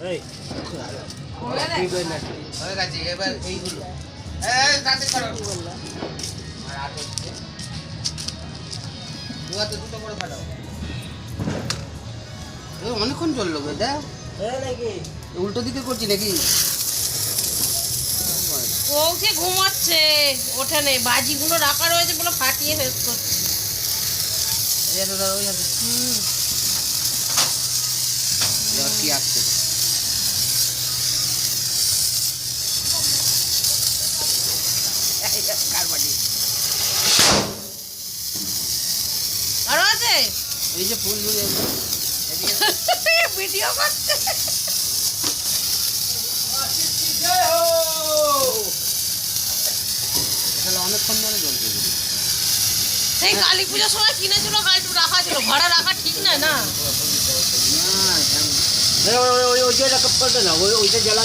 এই হয়ে গেছে এবার এইগুলো তাতে করো আর আগে দুয়াতে দুটো করে ফাটাও অনেকক্ষণ চললো গো দেখ নাকি উল্টো দিকে করছি নাকি ও উঠে ঘুমাচ্ছে ওঠানে বাজিগুলো রাখা রয়েছে বলে ফাটিয়ে শেষ করছে কি আসছে আরো আছে এই যে ফুল ভিডিও করছে অনেকক্ষণ ধরে চলছে সেই কালী পুজোর সময় কিনেছিল গাড়িটু রাখা ছিল ঘরে রাখা ঠিক না না ওই ওইটা কাপড়টা না ওইটা জ্বালা